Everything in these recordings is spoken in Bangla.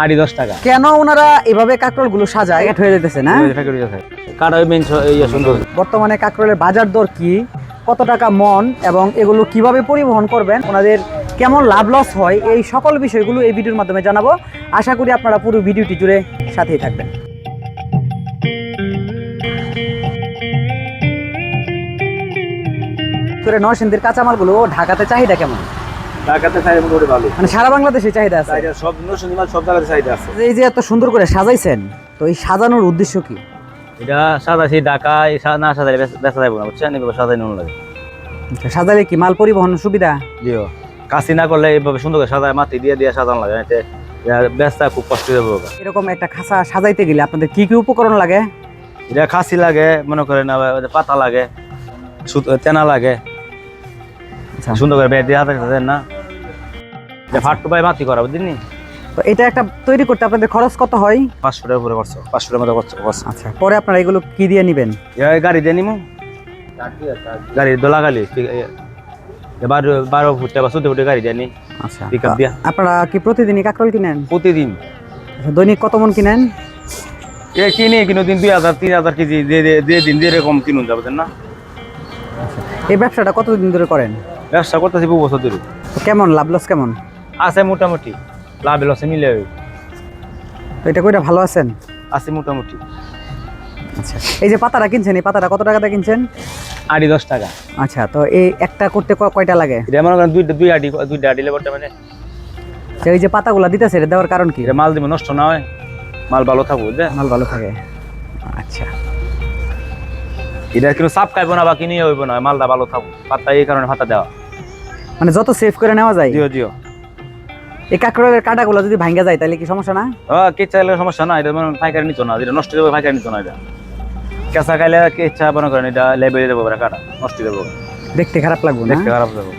আড়ি 10 টাকা। কেন ওনারা এভাবে কাঁকরোল গুলো সাজায় প্যাকেট হয়ে যেতেছে না? কাটা মেন সুন্দর। বর্তমানে কাঁকরোলের বাজার দর কি, কত টাকা মন এবং এগুলো কিভাবে পরিবহন করবেন, ওনাদের কেমন লাভ লস হয়, এই সকল বিষয়গুলো এই ভিডিওর মাধ্যমে জানাবো। আশা করি আপনারা পুরো ভিডিওটি জুড়ে সাথেই থাকবেন। নরসিংদীর কাঁচামালগুলো ঢাকাতে চাহিদা কেমন? ঢাকাতে চাহিদা মোটামুটি ভালো, মানে সারা বাংলাদেশে চাহিদা আছে। সব নরসিংদী মাল সব জায়গাতে চাহিদা আছে। এই যে এত সুন্দর করে সাজাইছেন, তো এই সাজানোর উদ্দেশ্য কি? এটা সাজাইছি ঢাকায় না সাজাইলে বেচা যাবে না, বুঝছেন? এভাবে সাজাই নেওয়া লাগে। সাজালে কি মাল পরিবহন সুবিধা? জিও কাশি না করলে এইভাবে সুন্দর করে সাজায় মাটি দিয়ে দিয়ে সাজানো লাগে, এতে বেচা খুব কষ্ট হয়ে যাবে। এরকম একটা খাঁচা সাজাইতে গেলে আপনাদের কি কি উপকরণ লাগে? এটা খাসি লাগে, মনে করেন পাতা লাগে, তেনা লাগে, সুন্দর করে বেড় দিয়ে হাতে দেন না, ফাট টুপাই মাটি করা বুঝলি। তো এটা একটা তৈরি করতে আপনাদের খরচ কত হয়? 500 টাকা করে করছো, 500 টাকা মতো করছো। আচ্ছা, পরে আপনারা এগুলো কি দিয়ে নিবেন? গাড়ি দিয়ে নিমু, গাড়ি দোলা গাড়ি 12 ফুট বা 14 ফুটের গাড়ি দিয়ে নি। আচ্ছা, পিকআপ দিয়া। আপনারা কি প্রতিদিনই কাঁকরোল কিনেন? প্রতিদিন। আচ্ছা, দৈনিক কত মন কিনেন? কিনে দিন 2000 3000 কেজি দিয়ে দিন দিয়ে এরকম কিনুন যাবেন না। এই ব্যবসাটা কতদিন ধরে করেন? ব্যবসা করতেছি 2 বছর ধরে। তো কেমন লাভ লস কেমন আছে? মোটামুটি লাভ লসে মিলে তো এটা কইরা ভালো আছেন? আছে মোটামুটি। আচ্ছা, এই যে পাতাটা কিনছেন, এই পাতাটা কত টাকাতে কিনছেন? আড়ি 10 টাকা। আচ্ছা, তো এই একটা করতে কয়টা লাগে? এটা মনে করেন দুইটা আড়ি লেবার মানে। এই যে পাতাগুলা দিতেছে, এটা দেওয়ার কারণ কি? এটা মাল দিব নষ্ট না হয়, মাল ভালো থাকবো, বুঝলে? মাল ভালো থাকে। আচ্ছা, এটা কিন্তু চাপ খাইবো না বা কিনে হইব না, মালটা ভালো থাকবো, পাতা এই কারণে পাতা দেওয়া। মানে যত সেভ করে নেওয়া যায়। জিও জিও। এই কাঁকরোলের কাঁটাগুলো যদি ভাঙ্গা যায় তাহলে কি সমস্যা না? কেঁচা খাইলে সমস্যা না, এটা মনে পাইকারি নিত না, যেটা নষ্ট দেবো পাইকারি নিত না। এটা কেঁচা খাইলে কেঁচা মনে করেন এটা লেবে দেবো, কাটা নষ্ট দেবো, দেখতে খারাপ লাগবে না? দেখতে খারাপ দেবো।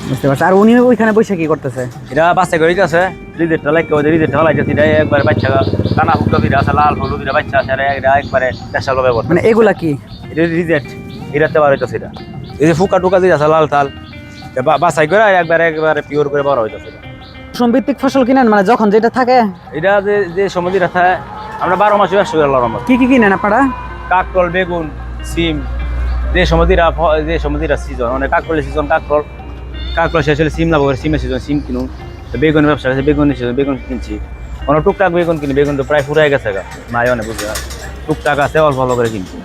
বুঝতে পারছি। আর উনি ওইখানে বসে কি করতেছে? এটা বাচ্চা করে আছে, রিজেক্টটা লাগে, ওদের রিজেক্টটা লাগাইছে, এটা একবারে বাচ্চা কানা ফুটো দিটা আছে, লাল হলুদ এটা বাচ্চা আছে, এটা একবারে স্পেশাল ভাবে করতে। মানে এগুলা কি? এটা রিজেক্ট, এটাতে বার হইতেছে। এটা এই যে ফুকা টুকা দিয়ে আছে লাল তাল, বাছাই করে একবারে পিওর করে বড় হইতেছে। মৌসুম ভিত্তিক ফসল কিনেন, মানে যখন যেটা থাকে? এটা যে সময় যেটা থাকে আমরা 12 মাসে ব্যবসা করে আল্লাহর রহমতে। কি কি কিনেন আপনারা? কাকরোল, বেগুন, সিম, যে সময় সিজন, মানে কাকরোলের সিজন কাকরোল শেষ হলে সিম লাভ করে, সিমের সিজন সিম কিনুন। বেগুনের ব্যবসা আছে, বেগুনের সিজন বেগুন কিনছি। কোনো টুকটাক বেগুন কিনি, বেগুন তো প্রায় ফুরাই গেছে গা, নাই অনেক বুঝে, টুকটাক আছে অল্প অল্প করে কিনছি।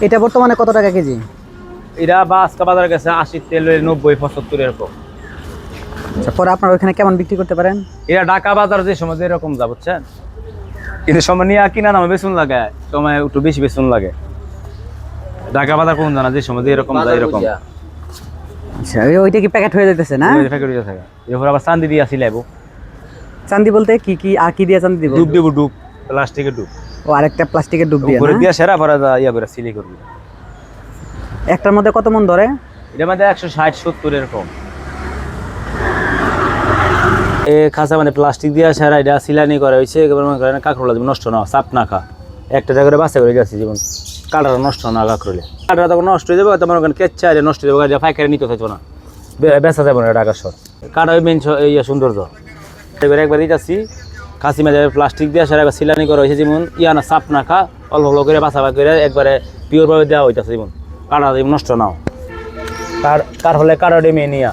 এটা বর্তমানে কত টাকা কেজি? এটা আজকে বাজারে গেছে 80, তেলের 90, 75 এরকম। আচ্ছা, পরে আপনারা ওইখানে কেমন বিক্রি করতে পারেন? এটা ঢাকা বাজার যে সময় এরকম যা, বুঝছেন? কিন্তু সময় নিয়ে কিনা নামে বেসুন লাগে, সময় একটু বেশি বেসুন লাগে। ঢাকা বাজার কোন জানা যে সময় এরকম যায় এরকম। আচ্ছা, ওইটা কি প্যাকেট হয়ে যাইতেছে না? এরপর আবার চান্দি দিয়ে আসি লাইব। চান্দি বলতে কি কি আর কি দিয়ে চান্দি দিব? ডুব দেবো, ডুব, প্লাস্টিকের ডুব। ও, আরেকটা প্লাস্টিকের ডুব দিয়ে করে না? দিয়ে সেরা পরে ইয়া করে সিলি করবি। একটার মধ্যে কত মন ধরে? এটার মধ্যে 160 70 এরকম। খাঁচা মানে প্লাস্টিক দিয়ে সেরা, এটা সিলানি করা হয়েছে, কাঁকরোলা নষ্ট না, চাপ না খা, একটা জায়গায় বাসা করে যাচ্ছি যেমন কাঁটাটা নষ্ট না, কাঁকরোলে কাঁটাটা তখন নষ্ট হয়ে যাবে, তোমার ওখানে কেচ্ছা নষ্ট হয়ে যাবে, পাইকারি নিতে থাকবো না, বেচা যাবো না ঢাকার শহর। কাঁটা মেন সৌন্দর্য এবার একবার যাচ্ছি খাসি মেজে প্লাস্টিক দিয়ে সেরা সিলানি করা হয়েছে, যেমন না চাপ না খা, অল্প অল্প করে বাসা করে একবারে পিওরভাবে দেওয়া হইতেছে, যেমন কাঁটা যেমন নষ্ট নাও, কার হলে কাঁটা মেয়ে নিয়া